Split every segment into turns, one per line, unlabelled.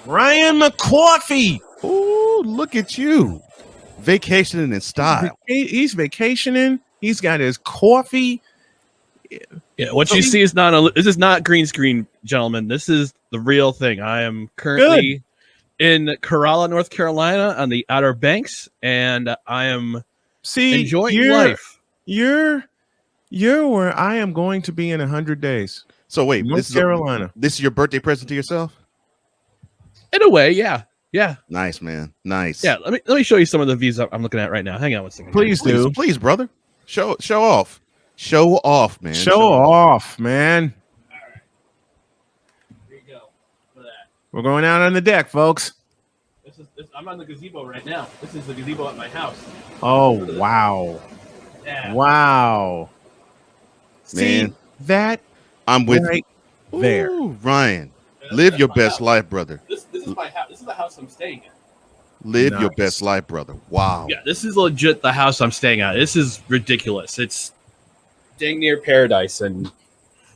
Ryan McCarthy.
Oh, look at you. Vacationing in style.
He's vacationing. He's got his coffee.
Yeah, what you see is this is not green screen, gentlemen. This is the real thing. I am currently in Corolla, North Carolina on the Outer Banks, and I am enjoying life.
You're where I am going to be in 100 days.
So wait,
North Carolina.
This is your birthday present to yourself?
In a way, yeah. Yeah.
Nice, man. Nice.
Yeah, let me show you some of the views I'm looking at right now. Hang on one second.
Please do.
Please, brother. Show off. Show off, man.
Show off, man.
All right. Here you go. For that.
We're going out on the deck, folks.
I'm on the gazebo right now. This is the gazebo at my house.
Oh, wow.
Yeah.
Wow.
Man.
See, that
I'm with
right
you.
there.
Ooh, Ryan, live your best life, brother.
This is my house. This is the house I'm staying at.
Live your best life, brother. Wow.
Yeah, this is legit the house I'm staying at. This is ridiculous. It's dang near paradise, and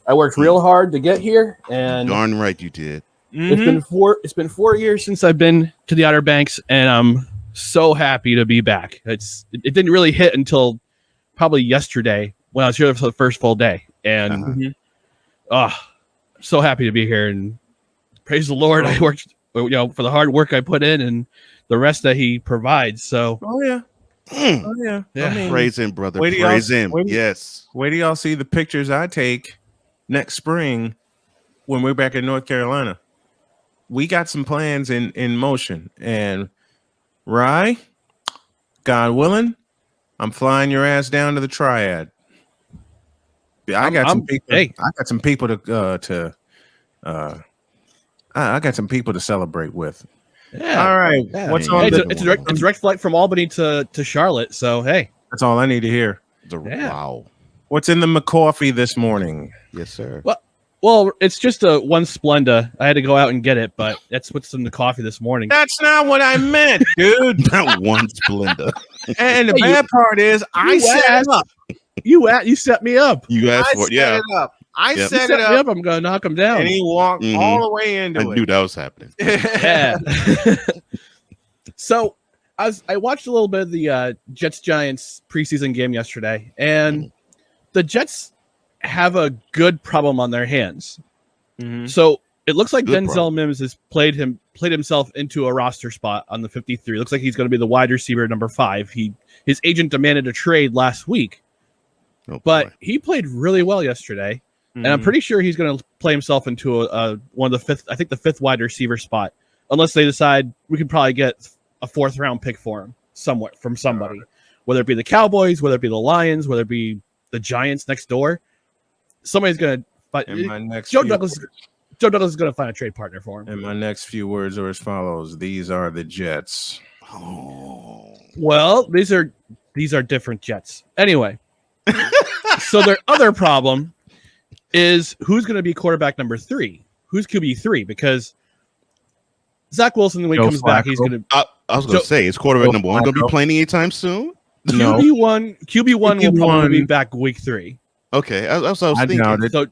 I worked real hard to get here. And
darn right you did.
It's been 4 years since I've been to the Outer Banks, and I'm so happy to be back. It didn't really hit until probably yesterday when I was here for the first full day, and I'm so happy to be here. And praise the Lord, I worked for the hard work I put in and the rest that He provides. So
yeah. I mean,
praise Him, brother. Praise Him. Yes.
Wait till y'all see the pictures I take next spring when we're back in North Carolina. We got some plans in motion, and Rye, God willing, I'm flying your ass down to the Triad. I got some people to celebrate with.
Yeah.
All right.
Yeah.
What's on?
It's a direct flight from Albany to Charlotte. So hey,
that's all I need to hear.
Wow.
What's in the McCarthy this morning?
Yes, sir.
Well, it's just a one Splenda. I had to go out and get it, but that's what's in the coffee this morning.
That's not what I meant, dude.
Not one Splenda.
And the bad part is, I set it up.
You set me up.
You asked for it. Yeah.
I
set
set
it
it up.
I'm going to knock him down.
And he walked all the way into it.
I knew that was happening.
Yeah. So I watched a little bit of the Jets-Giants preseason game yesterday, and the Jets have a good problem on their hands. So it looks like Denzel Mims has played himself into a roster spot on the 53. Looks like he's going to be the wide receiver number 5. His agent demanded a trade last week, but he played really well yesterday. And I'm pretty sure he's going to play himself into one of the fifth wide receiver spot, unless they decide we can probably get a 4th round pick for him from somebody, whether it be the Cowboys, whether it be the Lions, whether it be the Giants next door. Somebody's going to find Joe Douglas is going to find a trade partner for him.
And my next few words are as follows: these are the Jets.
Oh.
Well, these are different Jets. Anyway, so their other problem is who's going to be quarterback number 3? Who's QB3? Because Zach Wilson, when he comes back, he's going to.
I was going to say, is quarterback number 1 going to be playing anytime soon?
No.
QB1 will probably be back week 3.
Okay, that's what I was thinking.
So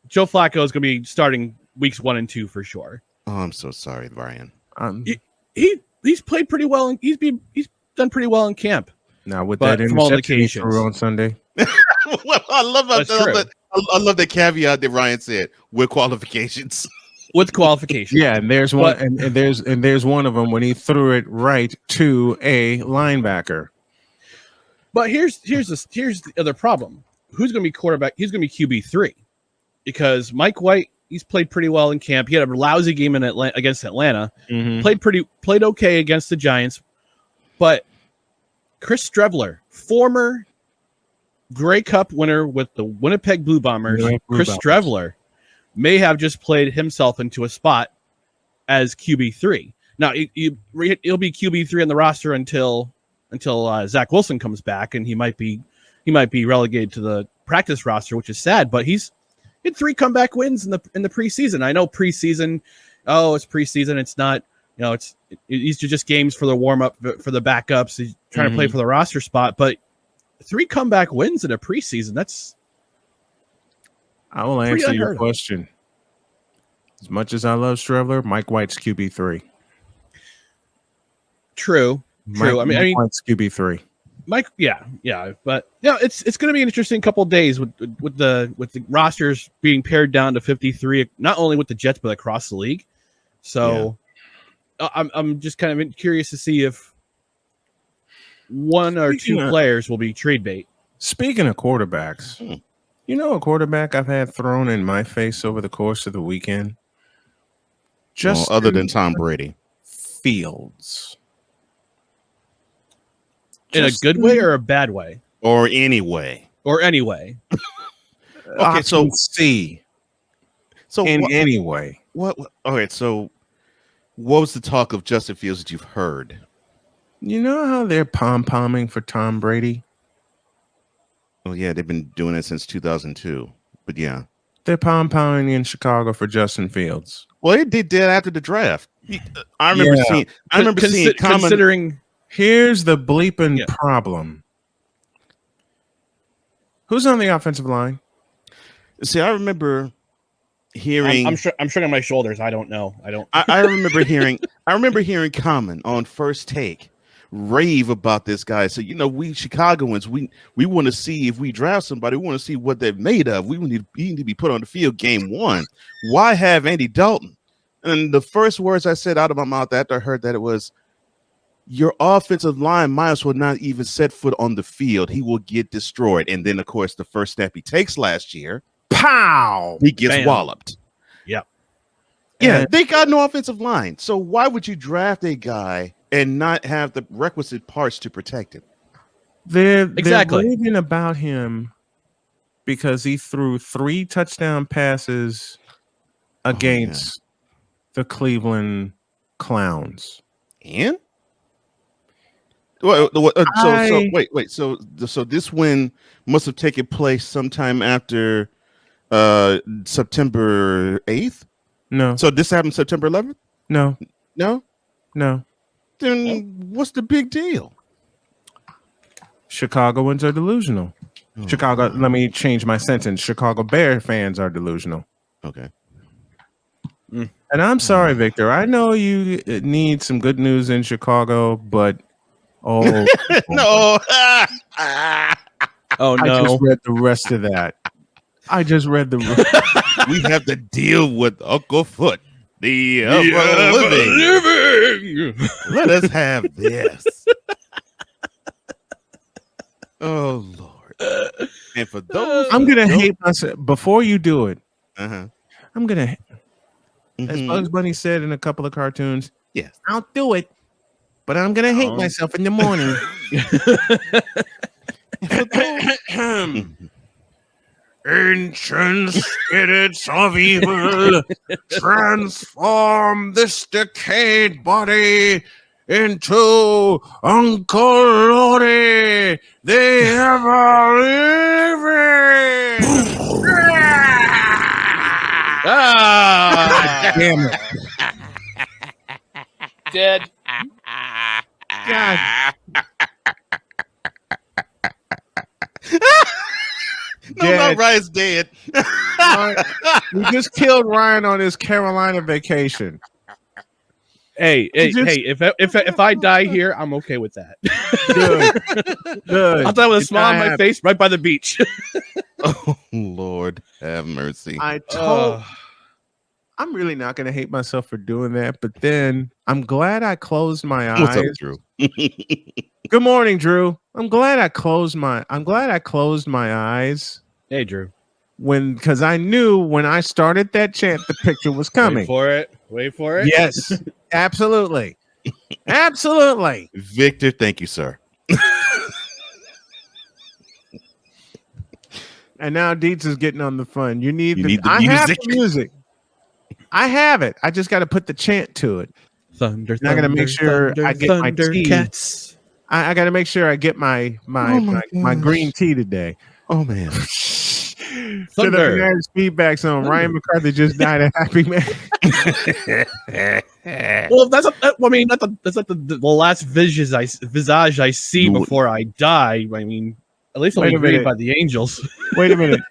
Joe Flacco is going to be starting weeks 1 and 2 for sure.
Oh, I'm so sorry, Brian.
He's played pretty well, and he's done pretty well in camp.
Now with that interception he threw on Sunday.
Well, I love that caveat that Ryan said with qualifications.
With qualifications,
yeah, and there's one, and there's one of them when he threw it right to a linebacker.
But here's the other problem. Who's going to be quarterback? He's going to be QB3 because Mike White, he's played pretty well in camp. He had a lousy game against Atlanta. Played okay against the Giants, but Chris Streveler, former Grey Cup winner with the Winnipeg Blue Bombers, Streveler may have just played himself into a spot as QB3. Now he'll be QB3 on the roster until Zach Wilson comes back, and he might be relegated to the practice roster, which is sad. But he had 3 comeback wins in the preseason. I know preseason. Oh, it's preseason. It's not. These are just games for the warm up for the backups. He's trying to play for the roster spot, but 3 comeback wins in a preseason. That's.
I will answer your question. As much as I love Streveler, Mike White's QB3.
True. I mean,
White's QB3.
Mike, yeah, but it's going to be an interesting couple of days with the rosters being pared down to 53, not only with the Jets but across the league. So, I'm just kind of curious to see if one or two players will be trade bait.
Speaking of quarterbacks, you know a quarterback I've had thrown in my face over the course of the weekend? Just
other than Tom Brady.
Fields.
In a good way or a bad way?
Or anyway.
Okay,
so C. So any way.
What? Okay, so what was the talk of Justin Fields that you've heard?
You know how they're pom-pomming for Tom Brady?
Oh, yeah, they've been doing it since 2002. But yeah.
They're pom-pomming in Chicago for Justin Fields.
Well, they did after the draft. I remember seeing
considering.
Here's the bleeping problem. Who's on the offensive line?
See, I remember hearing.
I'm shrugging my shoulders. I don't know.
I remember hearing. I remember hearing Common on First Take rave about this guy. So we Chicagoans, we want to see if we draft somebody. We want to see what they're made of. We need to be put on the field game one. Why have Andy Dalton? And the first words I said out of my mouth after I heard that it was, your offensive line might as well not even set foot on the field. He will get destroyed. And then, of course, the first snap he takes last year, pow, he gets walloped.
Yep.
Yeah, they got no offensive line. So why would you draft a guy and not have the requisite parts to protect him?
They're raving about him because he threw 3 touchdown passes against the Cleveland Clowns.
And? Wait. So this win must have taken place sometime after September 8th?
No.
So this happened September 11th?
No.
Then what's the big deal?
Chicagoans are delusional. Let me change my sentence. Chicago Bear fans are delusional.
Okay.
And I'm sorry, Victor. I know you need some good news in Chicago, but no.
Oh no.
I just read the rest of that.
We have to deal with Uncle Foot. The living. Let us have this. Oh Lord. And for those
I'm gonna hate myself before you do it.
I'm
gonna as Bugs Bunny said in a couple of cartoons,
yes,
I'll do it, but I'm gonna hate myself in the morning. Ancient spirits of evil, transform this decayed body into Uncle Rory, the ever-living. Damn it.
Dead.
God.
No, not Ryan's dead.
We just killed Ryan on his Carolina vacation.
Hey! If I die here, I'm okay with that.
Good.
I'll die with a smile on my face right by the beach.
Oh Lord, have mercy.
I'm really not going to hate myself for doing that, but then I'm glad I closed my eyes.
What's up, Drew?
Good morning, Drew. I'm glad I closed my eyes.
Hey, Drew.
Because I knew when I started that chant, the picture was coming.
Wait for it.
Yes, absolutely. Absolutely.
Victor, thank you, sir.
And now Dietz is getting on the fun. You need the
music.
I have the music. I have it. I just got to put the chant to it.
Thunder.
I got to make sure I get my tea.
Cats.
I got to make sure I get my green tea today.
Oh man.
To the Fanatics feedback zone. Ryan McCarthy just died a happy man.
Well, that's like the last visage I see before I die. I mean, at least I'll be greeted by the angels.
Wait a minute.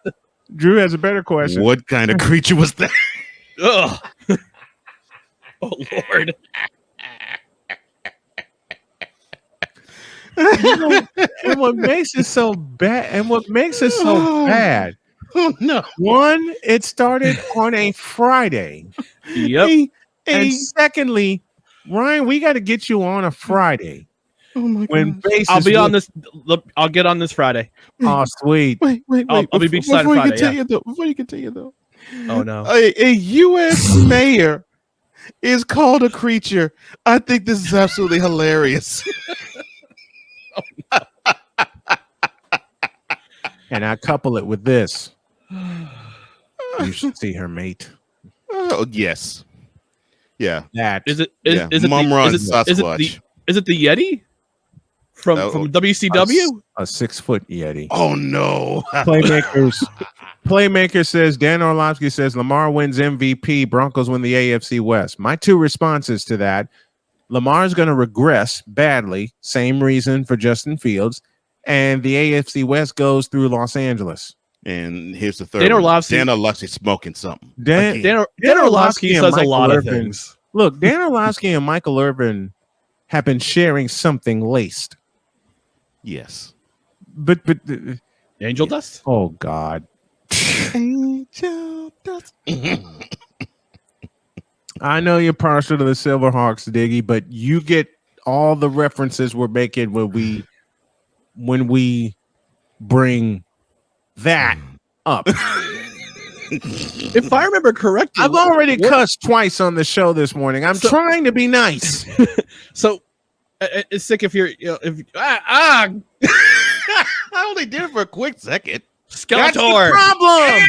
Drew has a better question.
What kind of creature was that?
Ugh. Oh Lord.
And what makes it so bad, bad,
Oh no.
one, it started on a Friday.
Yep.
And secondly, Ryan, we got to get you on a Friday.
Oh my
When
gosh.
bases
I'll be on this. I'll get on this Friday.
Oh, sweet.
Wait.
I'll be beachside
before you
Friday,
continue though. Before you continue though.
Oh no.
A U.S. mayor is called a creature. I think this is absolutely hilarious.
And I couple it with this. You should see her mate.
Oh yes. Yeah.
That
Is it
Mumra
is
Sasquatch.
it the Yeti from WCW?
a 6-foot Yeti.
Oh no.
Playmaker says Dan Orlovsky says Lamar wins MVP. Broncos win the AFC West. My two responses to that: Lamar's going to regress badly. Same reason for Justin Fields, and the AFC West goes through Los Angeles.
And here's the third.
Dan
Orlovsky smoking something.
Dan
Orlovsky says a lot of
Irvin.
things.
Look, Dan Orlovsky and Michael Irvin have been sharing something laced.
Yes.
But
Angel dust?
oh God.
Angel dust.
I know you're partial to the Silverhawks, Diggy, but you get all the references we're making when we bring that up.
If I remember correctly,
I've already cussed twice on the show this morning. I'm trying to be nice.
So it's sick if you're
I only did it for a quick second.
Skeletor.
Problem.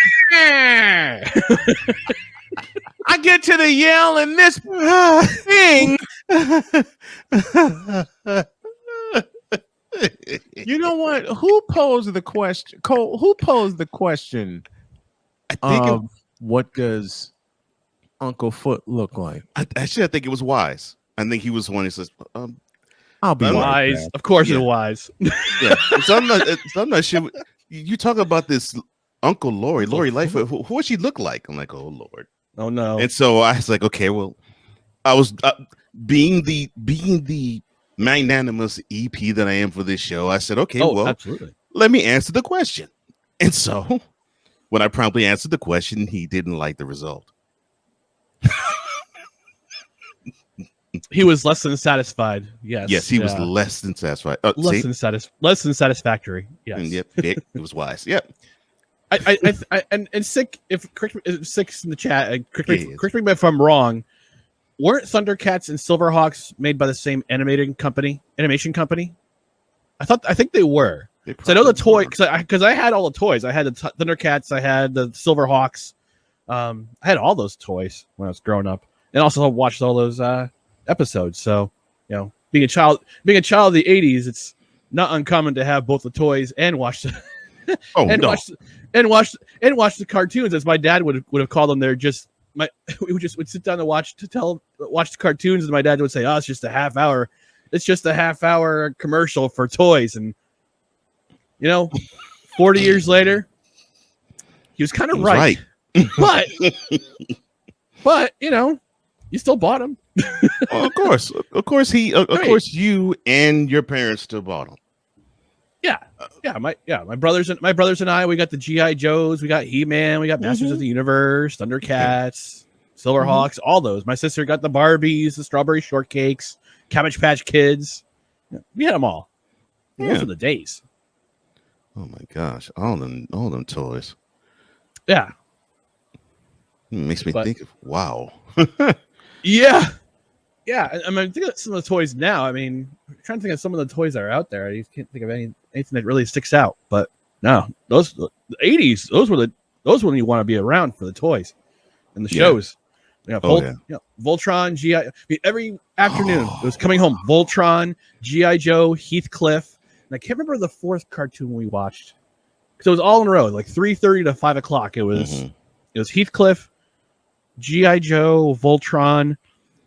I get to the yell and this thing. You know what? Who posed the question? Cole, who posed the question?
I think
What does Uncle Foot look like?
I think it was Wise. I think he was one who says,
I'll be
Wise.
right back.
Of course,
Yeah.
it's Wise.
yeah. So I'm not sure. You talk about this Uncle Lori Lightfoot. Who would she look like? I'm like, oh Lord.
Oh no.
And so I was like, okay, well, I was being the magnanimous EP that I am for this show. I said, okay, well,
absolutely.
let me answer the question. And so when I promptly answered the question, he didn't like the result.
He was less than satisfied. Yes,
He was less than satisfied.
Less than satisfactory. Yes.
And yep, it was Wise. Yep.
And sick. Sick's in the chat. Correct me if I'm wrong. Weren't Thundercats and Silverhawks made by the same animation company? I think they were. Because I know the toy. Because I had all the toys. I had the Thundercats. I had the Silverhawks. I had all those toys when I was growing up, and also watched all those episodes. So, being a child of the '80s, it's not uncommon to have both the toys and watch the watch the cartoons, as my dad would have called them. They're just we would sit down to watch the cartoons, and my dad would say, "Oh, it's just a half hour. It's just a half hour commercial for toys." And 40 years later, he was kind of right. But you still bought them.
Well, of course, you and your parents still bought them.
My brothers and I, we got the GI Joes, we got He-Man, we got Masters of the Universe, Thundercats, Silverhawks, all those. My sister got the Barbies, the Strawberry Shortcakes, Cabbage Patch Kids. We had them all. Those were the days.
Oh my gosh, all them toys.
Yeah.
It makes me think of wow.
Yeah. I mean, think of some of the toys now. I mean, I'm trying to think of some of the toys that are out there. I just can't think of anything that really sticks out. But no, the '80s, those when you want to be around for the toys and the shows. Voltron, GI. I mean, every afternoon it was coming home. Voltron, GI Joe, Heathcliff, and I can't remember the fourth cartoon we watched because it was all in a row, like 3:30 to 5 o'clock. It was Heathcliff, GI Joe, Voltron.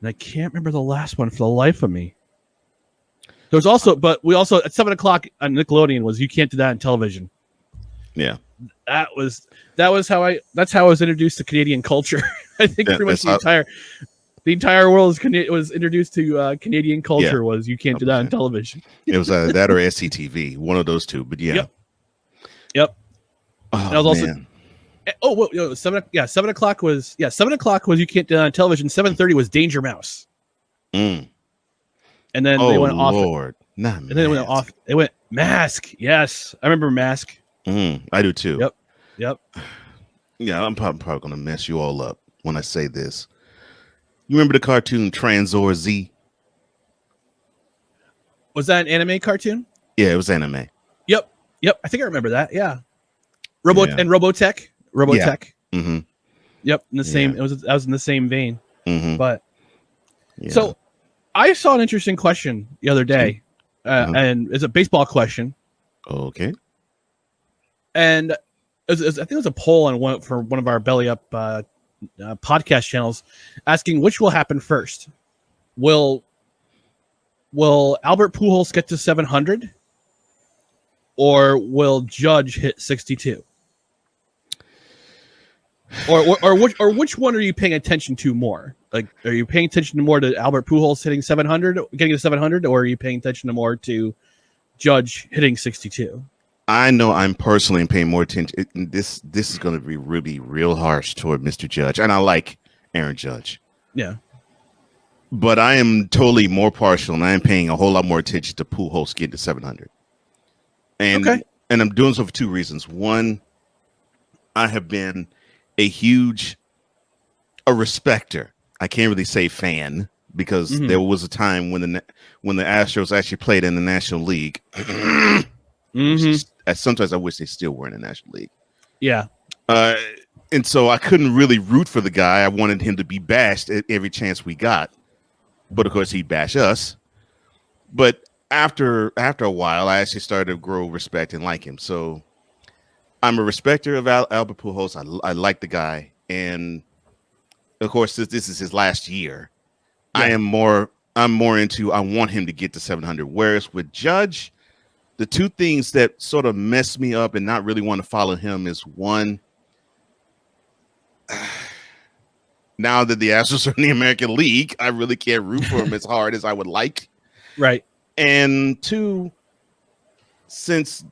And I can't remember the last one for the life of me. There was also, but we also at 7 o'clock on Nickelodeon was You Can't Do That on Television.
Yeah,
that's how I was introduced to Canadian culture. I think pretty much the entire. The entire world was introduced to Canadian culture.
Yeah.
Was you can't do that on television.
It was that or SCTV, one of those two. But yeah.
Yep.
Oh,
and I was
man.
also 7 o'clock was you can't do that on television. 7:30 was Danger Mouse.
Mm.
And then
Oh,
they went off.
Lord. Not
And then they went off. They went Mask. Yes, I remember Mask.
I do too.
Yep.
Yeah, I'm probably going to mess you all up when I say this. You remember the cartoon Transor Z?
Was that an anime cartoon?
Yeah, it was anime.
Yep. I think I remember that. Yeah. Robotech.
Yeah. Mm-hmm.
Yep. In the same.
Yeah.
I was in the same vein.
Mm-hmm.
But
Yeah.
so I saw an interesting question the other day, and it's a baseball question.
Okay.
And I think it was a poll on one of our Belly Up podcast channels, asking which will happen first. Will Albert Pujols get to 700, or will Judge hit 62? Or which one are you paying attention to more? Like, are you paying attention more to Albert Pujols hitting 700, getting to 700, or are you paying attention to more to Judge hitting 62?
I know I'm personally paying more attention. This is going to be really real harsh toward Mr. Judge, and I like Aaron Judge.
Yeah,
but I am totally more partial, and I am paying a whole lot more attention to Pujols getting to 700. And I'm doing so for two reasons. One, I have been a respecter. I can't really say fan, because there was a time when the Astros actually played in the National League. Sometimes I wish they still were in the National League.
Yeah.
And so I couldn't really root for the guy. I wanted him to be bashed at every chance we got. But of course he'd bash us. But after a while, I actually started to grow respect and like him. So I'm a respecter of Albert Pujols. I like the guy. And of course, this is his last year. Yeah. I'm more into, I want him to get to 700. Whereas with Judge, the two things that sort of mess me up and not really want to follow him is, one, now that the Astros are in the American League, I really can't root for him as hard as I would like.
Right.
And two, since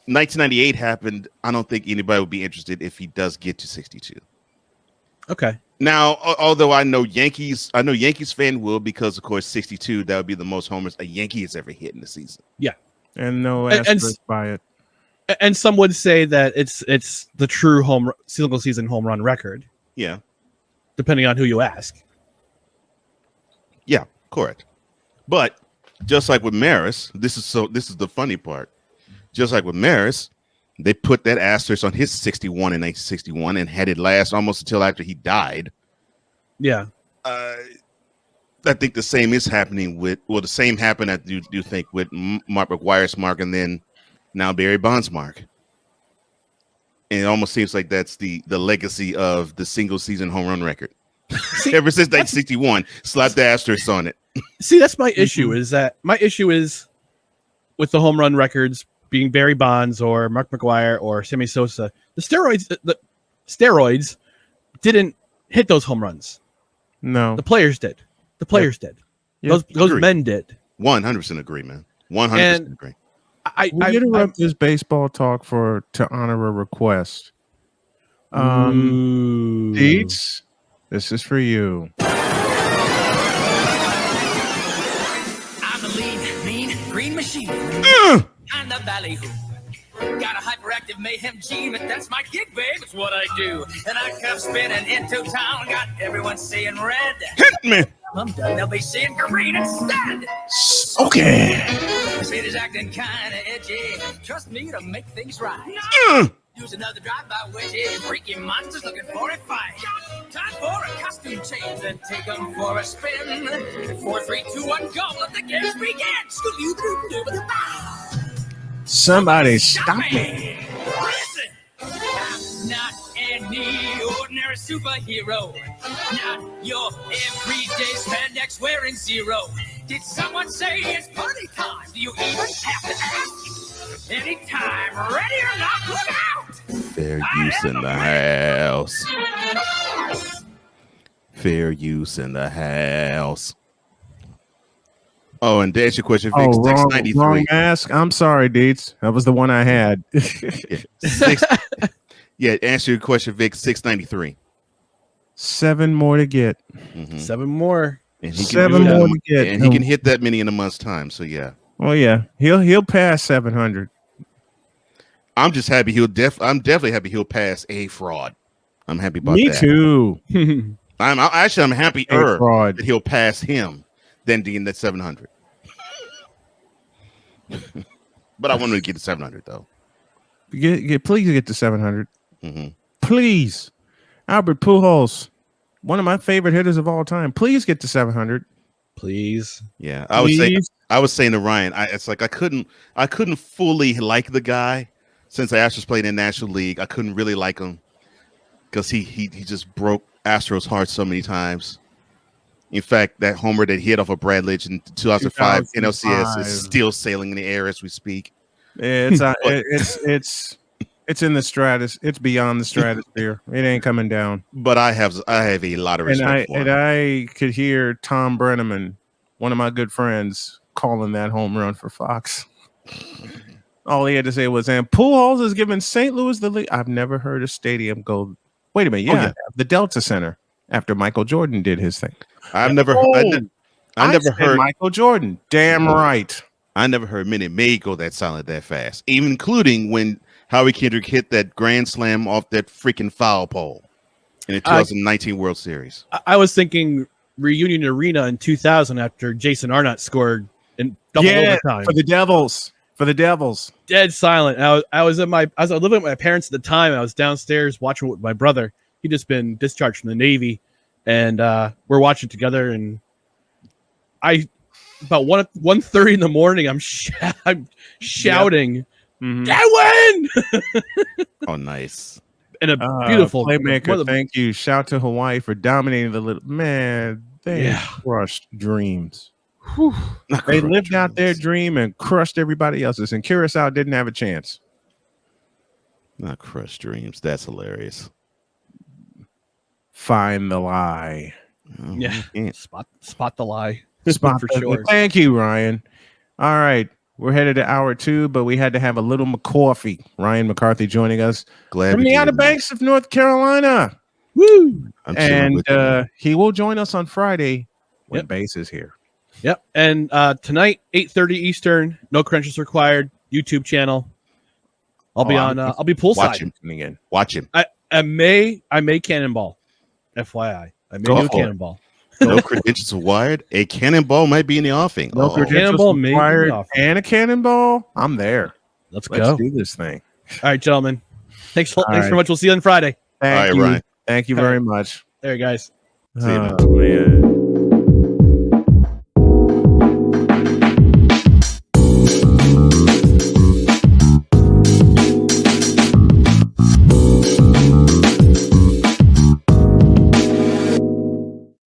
1998 happened, I don't think anybody would be interested if he does get to 62.
Okay.
Now, although I know Yankees fan will, because of course 62, that would be the most homers a Yankee has ever hit in the season.
Yeah.
And no asterisk by it.
And some would say that it's the true single season home run record.
Yeah.
Depending on who you ask.
Yeah, correct. But just like with Maris, this is the funny part. Just like with Maris, they put that asterisk on his 61 in 1961 and had it last almost until after he died.
Yeah.
I think the same is happening the same happened, I do think, with Mark McGwire's mark and then now Barry Bonds' mark. And it almost seems like that's the legacy of the single season home run record. Ever since 1961, slap the asterisk on it.
See, that's my issue. My issue is with the home run records being Barry Bonds or Mark McGwire or Sammy Sosa. The steroids didn't hit those home runs.
No,
the players did. The players did. Those men did.
100% agree, man. 100% agree.
I interrupt this baseball talk to honor a request. Dietz, this is for you.
I'm a lean, mean, green machine. I'm the ballyhoo. Got a hyperactive mayhem gene, but that's my gig, babe. It's what I do. And I come spinning into town, got everyone saying red.
Hit me.
I'm done. They'll be saying green instead.
Okay.
City's acting kind of edgy. Trust me to make things right. Use another drive-by wedgie. Freaky monsters looking for a fight. Time for a costume change and take them for a spin. 4, 3, 2, 1, go. Let the games begin.
Somebody stop me.
Listen, I'm not any ordinary superhero. Not your everyday spandex wearing zero. Did someone say it's party time? Do you even have to ask? Anytime, ready or not, look out!
Fair use in the house. Fair use in the house. Oh, and to answer your question, Vic,
Oh, wrong
693.
mask. I'm sorry, Dietz. That was the one I had.
Yeah, answer your question, Vic, 693.
7 more to get.
Mhm.
7 more.
And he can
7
do that
more
in
to get.
and he can hit that many in a month's time. So yeah.
Oh yeah, he'll pass 700.
I'm just happy I'm definitely happy he'll pass a fraud. I'm happy about
Me
that.
too.
I'm happy
A fraud.
that he'll pass him than being that 700. But I want him to get to 700 though.
Please get to 700.
Mm-hmm.
Please, Albert Pujols, one of my favorite hitters of all time. Please get to 700.
Please.
Yeah, I was saying to Ryan, it's like I couldn't fully like the guy since the Astros played in the National League. I couldn't really like him because he just broke Astros' heart so many times. In fact, that homer that he hit off of Brad Lidge in 2005 NLCS is still sailing in the air as we speak.
It's in the stratus. It's beyond the stratosphere. It ain't coming down.
But I have a lot of respect for him.
And I could hear Tom Brenneman, one of my good friends, calling that home run for Fox. All he had to say was, and Pujols is giving St. Louis the lead. I've never heard a stadium go, wait a minute, yeah. The Delta Center after Michael Jordan did his thing.
I never heard
Michael Jordan. Damn right.
I never heard Minute Maid go that silent that fast, even including when Howie Kendrick hit that grand slam off that freaking foul pole in the 2019 World Series.
I was thinking Reunion Arena in 2000 after Jason Arnott scored in double overtime
for the Devils.
Dead silent. I was living with my parents at the time. I was downstairs watching with my brother. He'd just been discharged from the Navy, and we're watching together. And about 1:30 in the morning, I'm shouting, "I win!"
Oh, nice.
And a beautiful
playmaker. Thank you. Shout to Hawaii for dominating the little man. They crushed dreams. They lived out their dream and crushed everybody else's. And Curacao didn't have a chance.
Not crushed dreams. That's hilarious.
Find the lie.
Oh,
yeah. Spot the lie.
Spot
for
the,
sure.
Thank you, Ryan. All right. We're headed to hour 2, but we had to have a little McCarthy. Ryan McCarthy joining us from the Outer Banks of North Carolina.
Woo!
And he will join us on Friday when Base is here.
Yep. And tonight, 8:30 Eastern, no credentials required, YouTube channel. I'll be poolside.
Watch him.
I may cannonball. FYI. I may do cannonball.
No credentials required. A cannonball might be in the offing.
No credentials required and a cannonball. I'm there.
Let's
do this thing.
All right, gentlemen. Thanks very much. We'll see you on Friday.
Thank you.
Ryan.
Thank you very much.
There, guys.
See you, man.
Man.